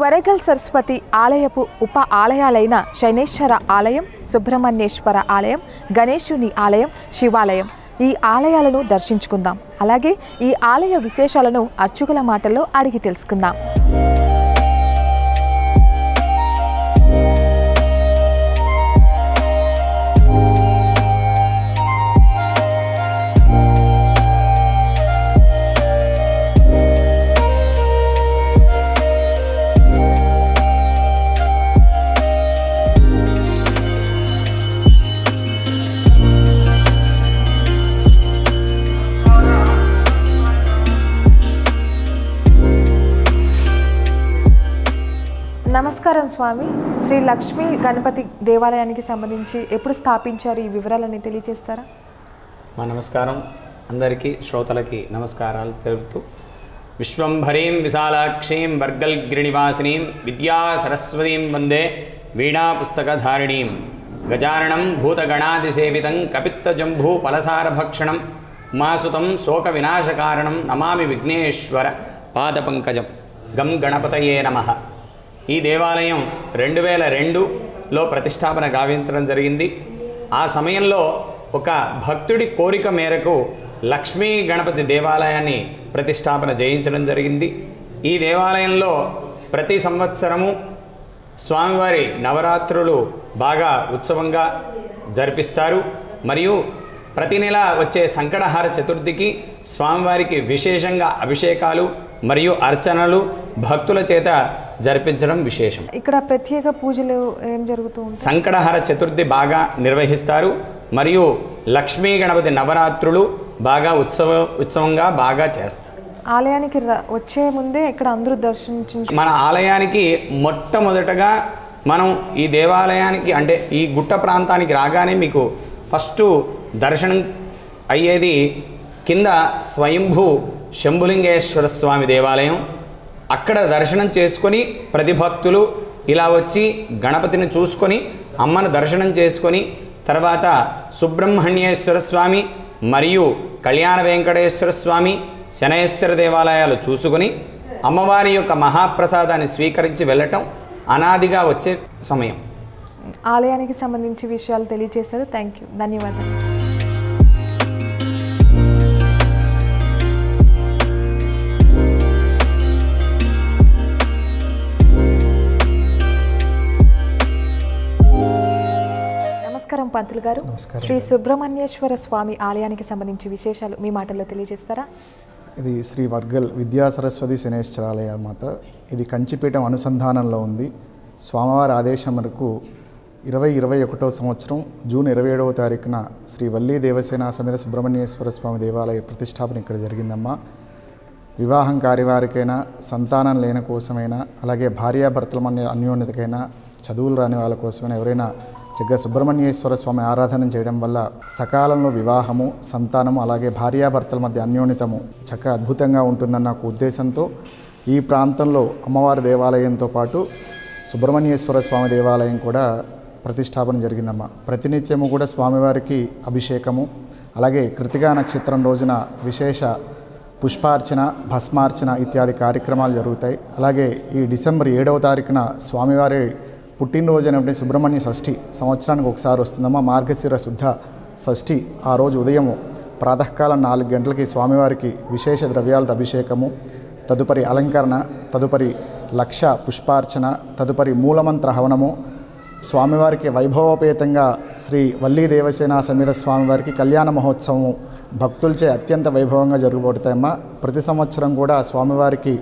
వరేగల్ సరస్వతి ఆలయపు ఉప ఆలయాలైన శనేశ్వర ఆలయం, సుబ్రహ్మణ్యేశ్వర ఆలయం, గణేశుని ఆలయం, శివాలయం ఈ ఆలయాలను దర్శించుకుందాం. అలాగే ఈ ఆలయ విశేషాలను అర్చకుల మాటల్లో అడిగి తెలుసుకుందాం. నమస్కారం స్వామి. శ్రీ లక్ష్మీ గణపతి దేవాలయానికి సంబంధించి ఎప్పుడు స్థాపించారు, ఈ వివరాలని తెలియజేస్తారా? మా నమస్కారం. అందరికీ శ్రోతలకి నమస్కారాలు తెలుపుతూ, విశ్వంభరీం విశాలాక్షీం వర్గల్ గిరినివాసినీం విద్యా సరస్వతీం వందే వీణా పుస్తకధారిణీం గజాననం భూతగణాదిసేవితం కపిత్తజంభూ ఫలసారభక్షణం ఉమాసుతం శోక వినాశకారణం నమామి విఘ్నేశ్వర పాదపంకజం. గం గణపతయే నమః. ఈ దేవాలయం 2002లో ప్రతిష్టాపన గావించడం జరిగింది. ఆ సమయంలో ఒక భక్తుడి కోరిక మేరకు లక్ష్మీ గణపతి దేవాలయాన్ని ప్రతిష్టాపన చేయించడం జరిగింది. ఈ దేవాలయంలో ప్రతి సంవత్సరము స్వామివారి నవరాత్రులు బాగా ఉత్సవంగా జరిపిస్తారు. మరియు ప్రతి నెల వచ్చే సంకటహార చతుర్థికి స్వామివారికి విశేషంగా అభిషేకాలు మరియు అర్చనలు భక్తుల చేత జరిపించడం విశేషం. ఇక్కడ ప్రత్యేక పూజలు ఏం జరుగుతూ ఉంటాయి? సంకటహార చతుర్థి బాగా నిర్వహిస్తారు. మరియు లక్ష్మీ గణపతి నవరాత్రులు బాగా ఉత్సవంగా బాగా చేస్తారు. ఆలయానికి వచ్చే ముందే ఇక్కడ అందరూ దర్శించి మన ఆలయానికి మొట్టమొదటగా మనం ఈ దేవాలయానికి అంటే ఈ గుట్ట ప్రాంతానికి రాగానే మీకు ఫస్ట్ దర్శనం అయ్యేది కింద స్వయంభూ శంభులింగేశ్వర స్వామి దేవాలయం. అక్కడ దర్శనం చేసుకొని ప్రతి భక్తులు ఇలా వచ్చి గణపతిని చూసుకొని అమ్మను దర్శనం చేసుకొని తర్వాత సుబ్రహ్మణ్యేశ్వర స్వామి మరియు కళ్యాణ వెంకటేశ్వర స్వామి, శనైశ్వర దేవాలయాలు చూసుకొని అమ్మవారి యొక్క మహాప్రసాదాన్ని స్వీకరించి వెళ్ళటం అనాదిగా వచ్చే సమయం. ఆలయానికి సంబంధించి విషయాలు తెలియజేశారు. థ్యాంక్ యూ, ధన్యవాదాలు. నమస్కారం పంతులు గారు. శ్రీ సుబ్రహ్మణ్యేశ్వర స్వామి ఆలయానికి సంబంధించి విశేషాలు మీ మాటల్లో తెలియజేస్తారా? ఇది శ్రీ వర్గల్ విద్యా సరస్వతి శనేశ్వర ఆలయ మాత. ఇది కంచిపీఠం అనుసంధానంలో ఉంది. స్వామివారి ఆదేశం మేరకు 2021వ సంవత్సరం జూన్ 27వ తారీఖున శ్రీ వల్లీ దేవసేన సమేత సుబ్రహ్మణ్యేశ్వర స్వామి దేవాలయ ప్రతిష్టాపన ఇక్కడ జరిగిందమ్మా. వివాహం కారివారికైనా, సంతానం లేని కోసమైనా, అలాగే భార్యాభర్తల మధ్య అన్యోన్యతకైనా, చదువులు రాని వాళ్ళ కోసమైనా ఎవరైనా చక్కగా సుబ్రహ్మణ్యేశ్వర స్వామి ఆరాధన చేయడం వల్ల సకాలంలో వివాహము, సంతానము, అలాగే భార్యాభర్తల మధ్య అన్యోన్యతము చక్కగా అద్భుతంగా ఉంటుందన్న ఒక ఉద్దేశంతో ఈ ప్రాంతంలో అమ్మవారి దేవాలయంతో పాటు సుబ్రహ్మణ్యేశ్వర స్వామి దేవాలయం కూడా ప్రతిష్టాపన జరిగిందమ్మా. ప్రతినిత్యము కూడా స్వామివారికి అభిషేకము, అలాగే కృతికా నక్షత్రం రోజున విశేష పుష్పార్చన, భస్మార్చన ఇత్యాది కార్యక్రమాలు జరుగుతాయి. అలాగే ఈ డిసెంబర్ 7వ తారీఖున స్వామివారి పుట్టినరోజు అనేటువంటి సుబ్రహ్మణ్య షష్ఠి సంవత్సరానికి ఒకసారి వస్తుందమ్మా. మార్గశిర శుద్ధ షష్ఠి. ఆ రోజు ఉదయము ప్రాతకాలం 4 గంటలకి స్వామివారికి విశేష ద్రవ్యాలతో అభిషేకము, తదుపరి అలంకరణ, తదుపరి లక్ష పుష్పార్చన, తదుపరి మూలమంత్ర హవనము, స్వామివారికి వైభవోపేతంగా శ్రీ వల్లీ దేవసేన సమేత స్వామివారికి కళ్యాణ మహోత్సవము భక్తులచే అత్యంత వైభవంగా జరగబడతాయమ్మా. ప్రతి సంవత్సరం కూడా స్వామివారికి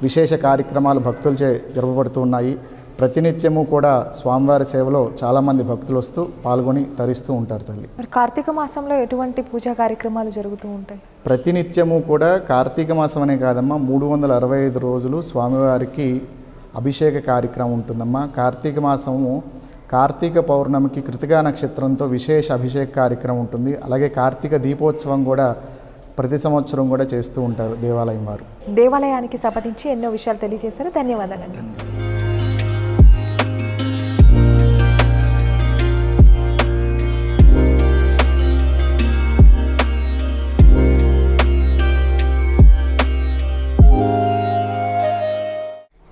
విశేష కార్యక్రమాలు భక్తులచే జరపబడుతూ ఉన్నాయి. ప్రతినిత్యము కూడా స్వామివారి సేవలో చాలామంది భక్తులు వస్తూ పాల్గొని తరిస్తూ ఉంటారు తల్లి. మరి కార్తీక మాసంలో ఎటువంటి పూజా కార్యక్రమాలు జరుగుతూ ఉంటాయి? ప్రతినిత్యము కూడా కార్తీక మాసం అనే కాదమ్మా, 365 రోజులు స్వామివారికి అభిషేక కార్యక్రమం ఉంటుందమ్మా. కార్తీక మాసము కార్తీక పౌర్ణమికి కృతికా నక్షత్రంతో విశేష అభిషేక కార్యక్రమం ఉంటుంది. అలాగే కార్తీక దీపోత్సవం కూడా ప్రతి సంవత్సరం కూడా చేస్తూ ఉంటారు దేవాలయం వారు. దేవాలయానికి సంబంధించి ఎన్నో విషయాలు తెలియజేశారు. ధన్యవాదాలండి.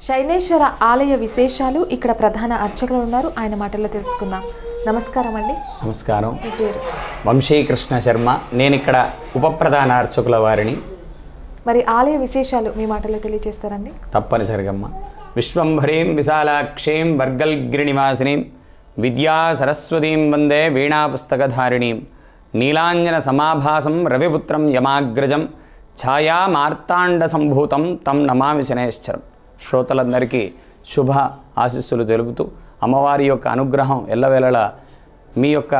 శైనేశ్వర ఆలయ విశేషాలు, ఇక్కడ ప్రధాన అర్చకులు ఉన్నారు, ఆయన మాటల్లో తెలుసుకుందాం. నమస్కారం అండి. నమస్కారం. మీ పేరు? వంశీకృష్ణ శర్మ. నేను ఇక్కడ ఉపప్రధాన అర్చకుల వారిని. మరి ఆలయ విశేషాలు మీ మాటల్లో తెలియజేస్తారండి? తప్పనిసరిగమ్మ. విశ్వంభరీం విశాలాక్షీం వర్గల్గిరినివాసినీం విద్యా సరస్వతీం వందే వీణా పుస్తకధారిణీం నీలాంజన సమాభాసం రవిపుత్రం యమాగ్రజం ఛాయా మార్తాండ సంభూతం తం నమామి శనేశ్వరం. శ్రోతలందరికీ శుభ ఆశీస్సులు తెలుపుతూ అమ్మవారి యొక్క అనుగ్రహం ఎల్లవేళలా మీ యొక్క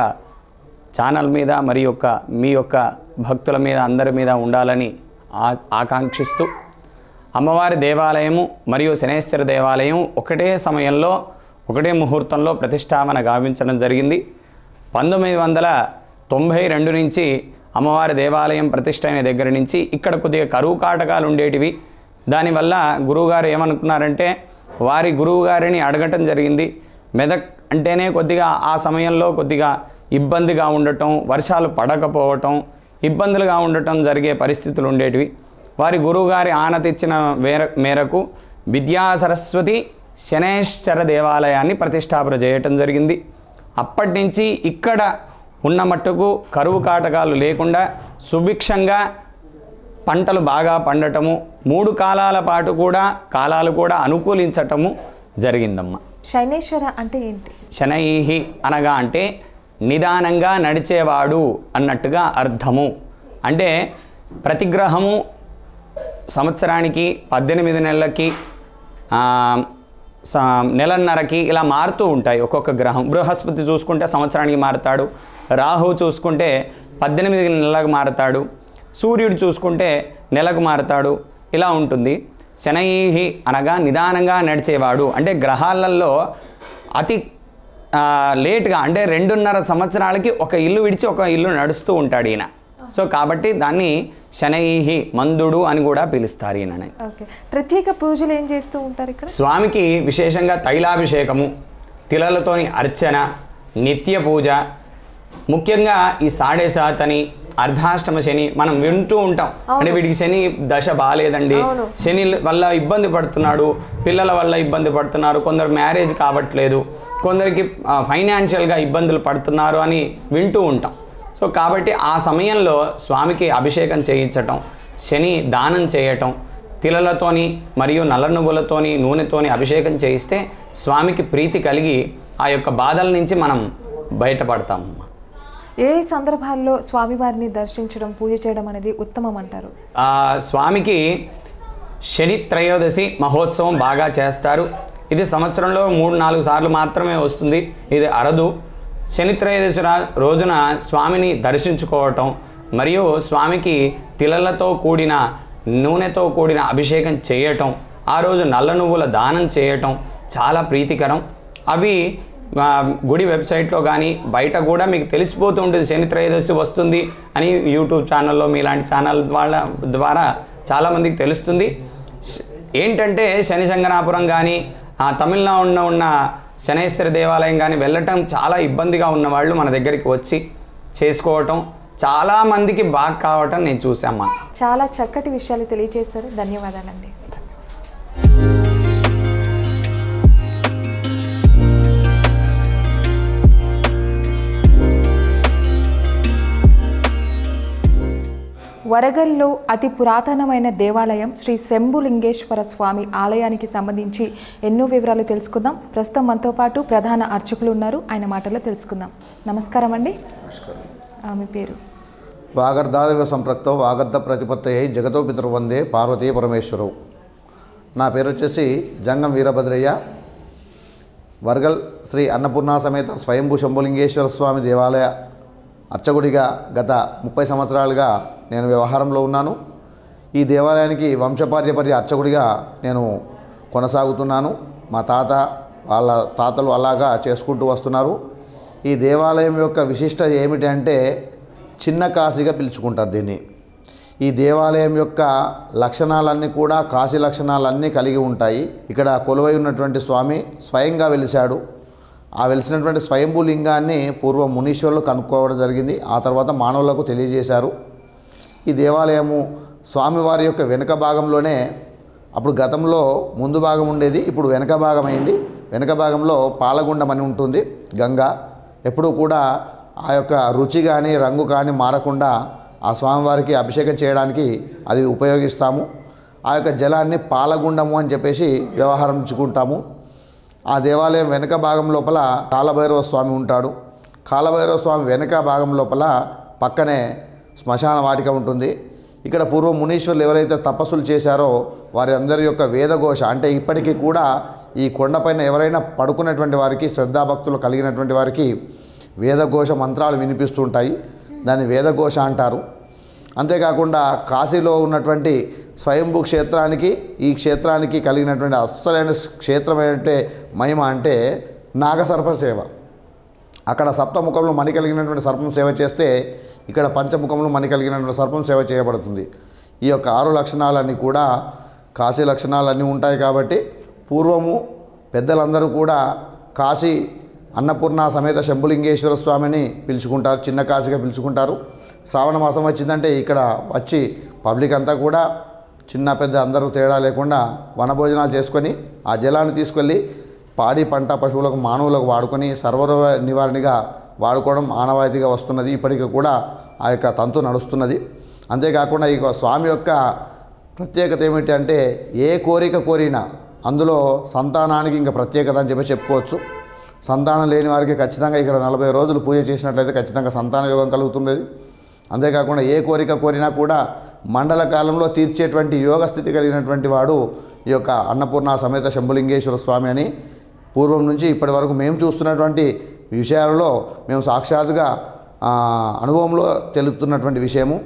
ఛానల్ మీద మరియు మీ యొక్క భక్తుల మీద అందరి మీద ఉండాలని ఆకాంక్షిస్తూ అమ్మవారి దేవాలయము మరియు శనేశ్వర దేవాలయం ఒకటే సమయంలో ఒకటే ముహూర్తంలో ప్రతిష్టాపన గావించడం జరిగింది. 1992 నుంచి అమ్మవారి దేవాలయం ప్రతిష్ట అయిన దగ్గర నుంచి ఇక్కడ కొద్దిగా కరువు కాటకాలు ఉండేటివి. దానివల్ల గురువుగారు ఏమనుకున్నారంటే వారి గురువుగారిని అడగటం జరిగింది. మెదక్ అంటేనే కొద్దిగా ఆ సమయంలో కొద్దిగా ఇబ్బందిగా ఉండటం, వర్షాలు పడకపోవటం, ఇబ్బందులుగా ఉండటం జరిగే పరిస్థితులు ఉండేటివి. వారి గురువుగారి ఆనతిచ్చిన మేరకు విద్యా సరస్వతి శనేశ్వర దేవాలయాన్ని ప్రతిష్టాపన చేయటం జరిగింది. అప్పటి నుంచి ఇక్కడ ఉన్న మట్టుకు కరువు కాటకాలు లేకుండా సుభిక్షంగా పంటలు బాగా పండటము, 3 కాలాల పాటు కూడా కాలాలు కూడా అనుకూలించటము జరిగిందమ్మ. శైనేశ్వర అంటే ఏంటి? శనైహి అనగా అంటే నిదానంగా నడిచేవాడు అన్నట్టుగా అర్థము. అంటే ప్రతి గ్రహము సంవత్సరానికి 18 నెలలకి నెలన్నరకి ఇలా మారుతూ ఉంటాయి. ఒక్కొక్క గ్రహం బృహస్పతి చూసుకుంటే సంవత్సరానికి మారుతాడు, రాహు చూసుకుంటే 18 నెలలకు మారుతాడు, సూర్యుడు చూసుకుంటే నెలకు మారుతాడు, ఇలా ఉంటుంది. శనైహి అనగా నిదానంగా నడిచేవాడు. అంటే గ్రహాలలో అతి లేట్గా అంటే 2.5 సంవత్సరాలకి ఒక ఇల్లు విడిచి ఒక ఇల్లు నడుస్తూ ఉంటాడు ఈయన. సో కాబట్టి దాన్ని శనైహి మందుడు అని కూడా పిలుస్తారు ఈయనని. ఓకే. ప్రత్యేక పూజలు ఏం చేస్తూ ఉంటారు ఇక్కడ? స్వామికి విశేషంగా తైలాభిషేకము, తిలలతోని అర్చన, నిత్య పూజ, ముఖ్యంగా ఈ 7.5 అని అర్ధాష్టమ శని మనం వింటూ ఉంటాం. అంటే వీడికి శని దశ బాగాలేదండి, శని వల్ల ఇబ్బంది పడుతున్నాడు, పిల్లల వల్ల ఇబ్బంది పడుతున్నారు, కొందరు మ్యారేజ్ కావట్లేదు, కొందరికి ఫైనాన్షియల్గా ఇబ్బందులు పడుతున్నారు అని వింటూ ఉంటాం. సో కాబట్టి ఆ సమయంలో స్వామికి అభిషేకం చేయించటం, శని దానం చేయటం, తిలలతోని మరియు నల్ల నువ్వులతోని నూనెతోని అభిషేకం చేయిస్తే స్వామికి ప్రీతి కలిగి ఆ యొక్క బాధల నుంచి మనం బయటపడతాం. ఏ సందర్భాల్లో స్వామివారిని దర్శించడం, పూజ చేయడం అనేది ఉత్తమం అంటారు? స్వామికి శని త్రయోదశి మహోత్సవం బాగా చేస్తారు. ఇది సంవత్సరంలో 3-4 సార్లు మాత్రమే వస్తుంది, ఇది అరదు. శని త్రయోదశి రోజున స్వామిని దర్శించుకోవటం మరియు స్వామికి తిలలతో కూడిన నూనెతో కూడిన అభిషేకం చేయటం, ఆ రోజు నల్ల నువ్వుల దానం చేయటం చాలా ప్రీతికరం. అవి గుడి వెబ్సైట్లో కానీ బయట కూడా మీకు తెలిసిపోతూ ఉంటుంది. శని త్రయోదశి వస్తుంది అని యూట్యూబ్ ఛానల్లో మీలాంటి ఛానల్ వాళ్ళ ద్వారా చాలామందికి తెలుస్తుంది. ఏంటంటే శని శంగనాపురం కానీ తమిళనాడులో ఉన్న శనేశ్వర దేవాలయం కానీ వెళ్ళటం చాలా ఇబ్బందిగా ఉన్నవాళ్ళు మన దగ్గరికి వచ్చి చేసుకోవటం చాలామందికి బాగా కావటం నేను చూసామ్మా. చాలా చక్కటి విషయాలు తెలియజేశారు. ధన్యవాదాలండి. వరగల్లో అతి పురాతనమైన దేవాలయం శ్రీ శంభులింగేశ్వర స్వామి ఆలయానికి సంబంధించి ఎన్నో వివరాలు తెలుసుకుందాం. ప్రస్తుతం మనతో పాటు ప్రధాన అర్చకులు ఉన్నారు, ఆయన మాటల్లో తెలుసుకుందాం. నమస్కారం అండి. మీ పేరు? వాగర్ధాదివ సంప్రక్తో వాగర్ధ ప్రతిపత్తయై జగతో పితృవందే పార్వతీ పరమేశ్వరవు. నా పేరు వచ్చేసి జంగం వీరభద్రయ్య. వర్గల్ శ్రీ అన్నపూర్ణ సమేత స్వయంభూ శంభులింగేశ్వర స్వామి దేవాలయ అర్చకుడిగా గత 30 సంవత్సరాలుగా నేను వ్యవహారంలో ఉన్నాను. ఈ దేవాలయానికి వంశపార్యపర్య అర్చకుడిగా నేను కొనసాగుతున్నాను. మా తాత వాళ్ళ తాతలు అలాగా చేసుకుంటూ వస్తున్నారు. ఈ దేవాలయం యొక్క విశిష్టత ఏమిటంటే చిన్న కాశీగా పిలుచుకుంటారు దీన్ని. ఈ దేవాలయం యొక్క లక్షణాలన్నీ కూడా కాశీ లక్షణాలన్నీ కలిగి ఉంటాయి. ఇక్కడ కొలువై ఉన్నటువంటి స్వామి స్వయంగా వెలిశాడు. ఆ వెలిసినటువంటి స్వయంభూ లింగాన్ని పూర్వం మునీశ్వరులు కనుక్కోవడం జరిగింది. ఆ తర్వాత మానవులకు తెలియజేశారు. ఈ దేవాలయము స్వామివారి యొక్క వెనుక భాగంలోనే అప్పుడు గతంలో ముందు భాగం ఉండేది, ఇప్పుడు వెనక భాగం అయింది. వెనక భాగంలో పాలగుండం అని ఉంటుంది, గంగ. ఎప్పుడూ కూడా ఆ యొక్క రుచి కానీ రంగు కానీ మారకుండా ఆ స్వామివారికి అభిషేకం చేయడానికి అది ఉపయోగిస్తాము. ఆ యొక్క జలాన్ని పాలగుండము అని చెప్పేసి వ్యవహరించుకుంటాము. ఆ దేవాలయం వెనక భాగం లోపల కాలభైరవ స్వామి ఉంటాడు. కాలభైరవ స్వామి వెనక భాగం లోపల పక్కనే శ్మశాన వాటిక ఉంటుంది. ఇక్కడ పూర్వం మునీశ్వరులు ఎవరైతే తపస్సులు చేశారో వారి అందరి యొక్క వేదఘోష, అంటే ఇప్పటికీ కూడా ఈ కొండపైన ఎవరైనా పడుకున్నటువంటి వారికి, శ్రద్ధాభక్తులు కలిగినటువంటి వారికి వేదఘోష మంత్రాలు వినిపిస్తుంటాయి. దాన్ని వేదఘోష అంటారు. అంతేకాకుండా కాశీలో ఉన్నటువంటి స్వయంభూ క్షేత్రానికి ఈ క్షేత్రానికి కలిగినటువంటి అస్సలైన క్షేత్రమైనటువంటి మహిమ అంటే నాగసర్ప సేవ. అక్కడ సప్తముఖంలో మణి కలిగినటువంటి సర్పం సేవ చేస్తే ఇక్కడ పంచముఖంలో మణి కలిగినటువంటి సర్పం సేవ చేయబడుతుంది. ఈ యొక్క 6 లక్షణాలన్నీ కూడా కాశీ లక్షణాలన్నీ ఉంటాయి. కాబట్టి పూర్వము పెద్దలందరూ కూడా కాశీ అన్నపూర్ణ సమేత శంభులింగేశ్వర స్వామిని పిలుచుకుంటారు, చిన్న కాశీగా పిలుచుకుంటారు. శ్రావణ మాసం వచ్చిందంటే ఇక్కడ వచ్చి పబ్లిక్ అంతా కూడా చిన్న పెద్ద అందరూ తేడా లేకుండా వనభోజనాలు చేసుకొని ఆ జలాన్ని తీసుకెళ్ళి పాడి పంట పశువులకు మానవులకు వాడుకొని సర్వరోగ నివారణగా వాడుకోవడం ఆనవాయితీగా వస్తున్నది. ఇప్పటికీ కూడా ఆ యొక్క తంతు నడుస్తున్నది. అంతేకాకుండా ఈ స్వామి యొక్క ప్రత్యేకత ఏమిటి అంటే ఏ కోరిక కోరినా అందులో సంతానానికి ఇంకా ప్రత్యేకత అని చెప్పుకోవచ్చు. సంతానం లేని వారికి ఖచ్చితంగా ఇక్కడ 40 రోజులు పూజ చేసినట్లయితే ఖచ్చితంగా సంతాన యోగం కలుగుతున్నది. అంతేకాకుండా ఏ కోరిక కోరినా కూడా మండల కాలంలో తీర్చేటువంటి యోగ స్థితి కలిగినటువంటి వాడు ఈ యొక్క అన్నపూర్ణ సమేత శంభులింగేశ్వర స్వామి అని పూర్వం నుంచి ఇప్పటి వరకు మేము చూస్తున్నటువంటి విషయాలలో మేము సాక్షాత్తుగా అనుభవంలో తెలుపుతున్నటువంటి విషయము.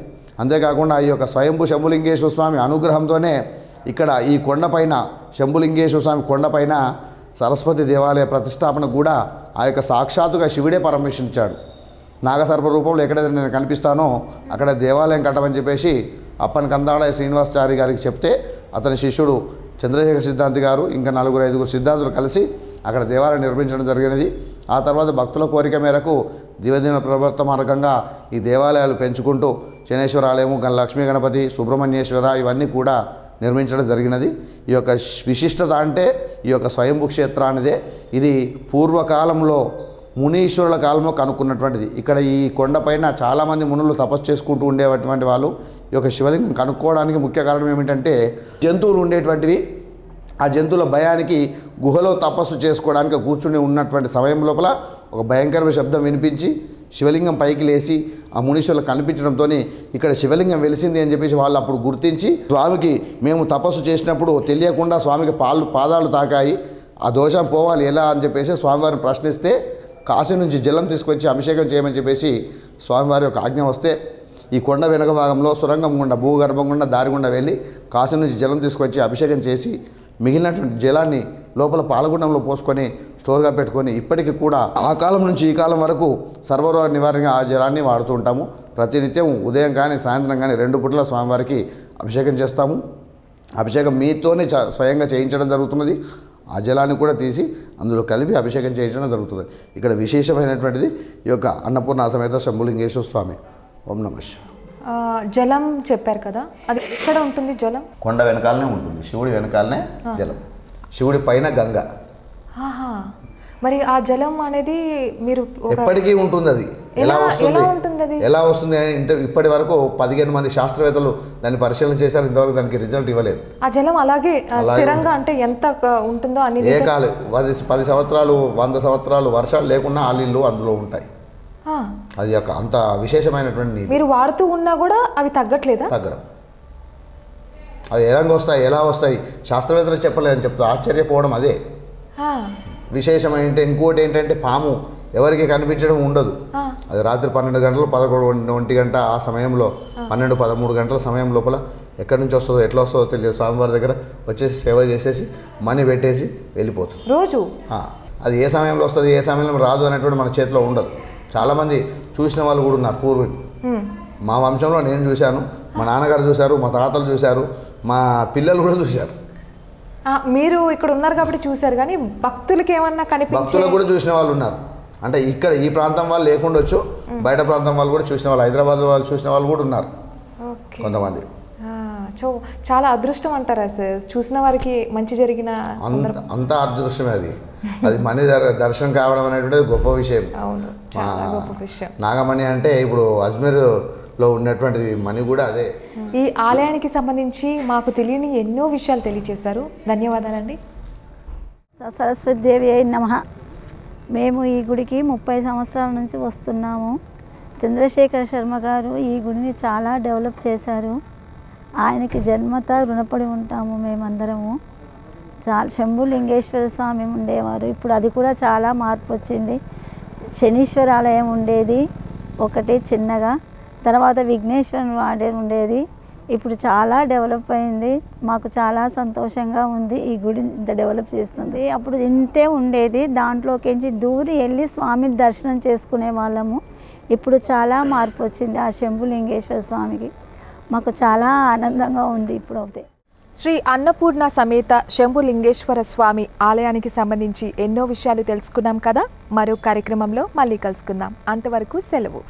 అంతేకాకుండా ఈ యొక్క స్వయంభూ శంభులింగేశ్వర స్వామి అనుగ్రహంతోనే ఇక్కడ ఈ కొండపైన శంభులింగేశ్వర స్వామి కొండపైన సరస్వతి దేవాలయ ప్రతిష్టాపన కూడా ఆ యొక్క సాక్షాత్తుగా శివుడే పర్మిషన్ ఇచ్చాడు. నాగసర్ప రూపంలో ఎక్కడైతే నేను కనిపిస్తానో అక్కడ దేవాలయం కట్టమని చెప్పేసి అప్పన్ కందాడ శ్రీనివాసాచారి గారికి చెప్తే అతని శిష్యుడు చంద్రశేఖర సిద్ధాంతి గారు ఇంకా 4-5 సిద్ధాంతులు కలిసి అక్కడ దేవాలయం నిర్మించడం జరిగినది. ఆ తర్వాత భక్తుల కోరిక మేరకు దివదిన ప్రవర్త మార్గంగా ఈ దేవాలయాలు పెంచుకుంటూ శనేశ్వర ఆలయము, లక్ష్మీ గణపతి, సుబ్రహ్మణ్యేశ్వర ఇవన్నీ కూడా నిర్మించడం జరిగినది. ఈ యొక్క విశిష్టత అంటే ఈ యొక్క స్వయంభూ క్షేత్రానిదే. ఇది పూర్వకాలంలో మునీశ్వరుల కాలంలో కనుక్కున్నటువంటిది. ఇక్కడ ఈ కొండపైన చాలామంది మునులు తపస్సు చేసుకుంటూ ఉండేటువంటి వాళ్ళు ఈ యొక్క శివలింగం కనుక్కోవడానికి ముఖ్య కారణం ఏమిటంటే జంతువులు ఉండేటువంటివి. ఆ జంతువుల భయానికి గుహలో తపస్సు చేసుకోవడానికి కూర్చుని ఉన్నటువంటి సమయం లోపల ఒక భయంకరమైన శబ్దం వినిపించి శివలింగం పైకి లేచి ఆ మునీశ్వరులు కనిపించడంతో ఇక్కడ శివలింగం వెలిసింది అని చెప్పేసి వాళ్ళు అప్పుడు గుర్తించి స్వామికి మేము తపస్సు చేసినప్పుడు తెలియకుండా స్వామికి పాదాలు తాకాయి, ఆ దోషం పోవాలి ఎలా అని చెప్పేసి స్వామివారిని ప్రశ్నిస్తే కాశీ నుంచి జలం తీసుకొచ్చి అభిషేకం చేయమని చెప్పేసి స్వామివారి యొక్క ఆజ్ఞ వస్తే ఈ కొండ వెనుక భాగంలో సురంగం గుండా భూగర్భం గుండా దారి గుండా వెళ్ళి కాశీ నుంచి జలం తీసుకొచ్చి అభిషేకం చేసి మిగిలినటువంటి జలాన్ని లోపల పాలగుండంలో పోసుకొని స్టోర్గా పెట్టుకొని ఇప్పటికీ కూడా ఆ కాలం నుంచి ఈ కాలం వరకు సర్వరోగ నివారణగా ఆ జలాన్ని వాడుతూ ఉంటాము. ప్రతినిత్యం ఉదయం కానీ సాయంత్రం కానీ 2 పూటల స్వామివారికి అభిషేకం చేస్తాము. అభిషేకం మీతోనే స్వయంగా చేయించడం జరుగుతున్నది. ఆ జలాన్ని కూడా తీసి అందులో కలిపి అభిషేకం చేయించడం జరుగుతుంది. ఇక్కడ విశేషమైనటువంటిది ఈ యొక్క అన్నపూర్ణ సమేత శంభులింగేశ్వర స్వామి. ఓం నమః శివాయ. జలం చెప్పారు కదా, అది ఎక్కడ ఉంటుంది? జలం కొండ వెనకాలనే ఉంటుంది. శివుడి వెనకాలనే జలం, శివుడి పైన గంగ. మరి ఆ జలం అనేది మీరు ఎప్పటికీ ఉంటుంది. అది ఎలా వస్తుంది, ఎలా వస్తుంది ఇప్పటి వరకు 15 మంది శాస్త్రవేత్తలు దాన్ని పరిశీలన చేశారు. ఇంతవరకు దానికి రిజల్ట్ ఇవ్వలేదు. ఆ జలం అలాగే స్థిరంగా అంటే ఎంత ఉంటుందో అని ఏ కాలు 10 సంవత్సరాలు 100 సంవత్సరాలు వర్షాలు లేకుండా ఆ నీళ్ళు అందులో ఉంటాయి. అది యొక్క అంత విశేషమైనటువంటి నీళ్ళు. మీరు వాడుతూ ఉన్నా కూడా అవి తగ్గట్లేదా? తగ్గడం. అవి ఎలా వస్తాయి శాస్త్రవేత్తలు చెప్పలేదని చెప్తా ఆశ్చర్యపోవడం అదే విశేషమైంటే. ఇంకోటి ఏంటంటే పాము ఎవరికి కనిపించడం ఉండదు. అది రాత్రి 12 గంటలు 11 1 గంట ఆ సమయంలో 12 13 గంటల సమయం లోపల ఎక్కడి నుంచి వస్తుందో ఎట్లా వస్తుందో తెలియదు. స్వామివారి దగ్గర వచ్చేసి సేవ చేసేసి మనీ పెట్టేసి వెళ్ళిపోతుంది రోజు. అది ఏ సమయంలో వస్తుంది ఏ సమయంలో రాదు అనేటువంటి మన చేతిలో ఉండదు. చాలామంది చూసిన వాళ్ళు కూడా ఉన్నారు పూర్వీకులు. మా వంశంలో నేను చూశాను, మా నాన్నగారు చూశారు, మా తాతలు చూశారు, మా పిల్లలు కూడా చూశారు. మీరు ఇక్కడ ఉన్నారు కాబట్టి చూశారు, కానీ భక్తులకి ఏమన్నా భక్తులకు కూడా చూసిన వాళ్ళు ఉన్నారు. అంటే ఇక్కడ ఈ ప్రాంతం వాళ్ళు లేకుండొచ్చు, బయట ప్రాంతం వాళ్ళు కూడా చూసిన వాళ్ళు, హైదరాబాద్ వాళ్ళు చూసిన వాళ్ళు కూడా ఉన్నారు కొంతమంది. సో చాలా అదృష్టం అంటారా సార్? చూసిన వారికి మంచి జరిగిన అంత అదృష్టమే అది. అది మణి దర్శనం కావడం అనేటువంటిది గొప్ప విషయం. అవును, చాలా గొప్ప విషయం. నాగమణి అంటే ఇప్పుడు అజ్మీర్లో ఉన్నటువంటిది మణి కూడా అదే. ఈ ఆలయానికి సంబంధించి మాకు తెలియని ఎన్నో విషయాలు తెలియజేశారు. ధన్యవాదాలండి. సరస్వతి దేవి అయి నమః. మేము ఈ గుడికి 30 సంవత్సరాల నుంచి వస్తున్నాము. చంద్రశేఖర్ శర్మ గారు ఈ గుడిని చాలా డెవలప్ చేశారు. ఆయనకి జన్మత రుణపడి ఉంటాము మేమందరము. చాలా శంభు లింగేశ్వర స్వామి ఉండేవారు, ఇప్పుడు అది కూడా చాలా మార్పు వచ్చింది. శనీశ్వర ఆలయం ఉండేది ఒకటి చిన్నగా, తర్వాత విఘ్నేశ్వర ఆలయం ఉండేది, ఇప్పుడు చాలా డెవలప్ అయింది. మాకు చాలా సంతోషంగా ఉంది ఈ గుడి ఇంత డెవలప్ చేస్తుంది. అప్పుడు ఇంతే ఉండేది, దాంట్లోకించి దూరి వెళ్ళి స్వామిని దర్శనం చేసుకునే వాళ్ళము. ఇప్పుడు చాలా మార్పు వచ్చింది ఆ శంభు లింగేశ్వర స్వామికి. మాకు చాలా ఆనందంగా ఉంది ఇప్పుడు. అవుతాయి శ్రీ అన్నపూర్ణ సమేత శంభు లింగేశ్వర స్వామి ఆలయానికి సంబంధించి ఎన్నో విషయాలు తెలుసుకున్నాం కదా. మరో కార్యక్రమంలో మళ్ళీ కలుసుకుందాం. అంతవరకు సెలవు.